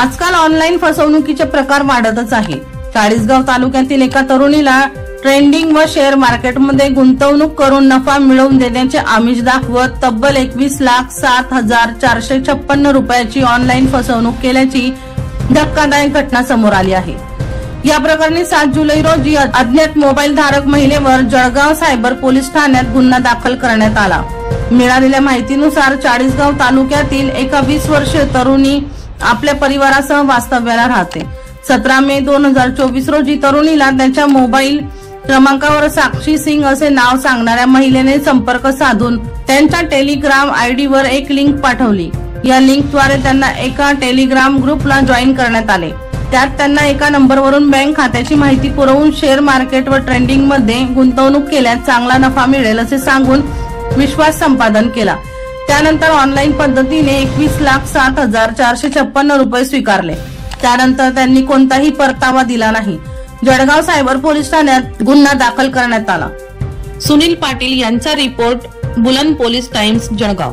आजकाल ऑनलाईन फसवणुकीचे प्रकार वाढतच आहे। चाळीसगाव तालुक्यातील एका तरुणीला ट्रेंडिंग व शेअर मार्केटमध्ये गुंतवणूक करून नफा मिळवून देण्याचे आमिष दाखवत तब्बल 21,07,456 रुपयाची ऑनलाईन फसवणूक केल्याची धक्कादायक घटना समोर आली आहे। या प्रकरणी 7 जुलै रोजी अज्ञात मोबाईल धारक महिलेवर जळगाव सायबर पोलीस ठाण्यात गुन्हा दाखल करण्यात आला। मिळालेल्या माहितीनुसार चाळीसगाव तालुक्यातील एका 20 वर्षीय तरुणी आपल्या परिवारासह वास्तव्याला राहते। 17 मे 2024 रोजी तरुणीला त्याच्या मोबाईल क्रमांकावर साक्षी सिंग असे नाव सांगणाऱ्या महिलेने संपर्क साधून त्यांच्या टेलिग्राम आयडी वर एक लिंक पाठवली। या लिंकद्वारे त्यांना एका टेलिग्राम ग्रुपला जॉईन करण्यात आले। त्यात त्यांना एका नंबरवरून बँक खात्याची माहिती पुरवून शेअर मार्केट व ट्रेडिंग मध्ये गुंतवणूक केल्यास चांगला नफा मिळेल असे सांगून विश्वास संपादन केला। त्यानंतर ऑनलाईन पद्धतीने 21,07,456 रुपये स्वीकारले। त्यानंतर त्यांनी कोणताही परतावा दिला नाही। जळगाव सायबर पोलीस ठाण्यात गुन्हा दाखल करण्यात आला। सुनील पाटील यांचा रिपोर्ट, बुलंद पोलीस टाइम्स, जळगाव।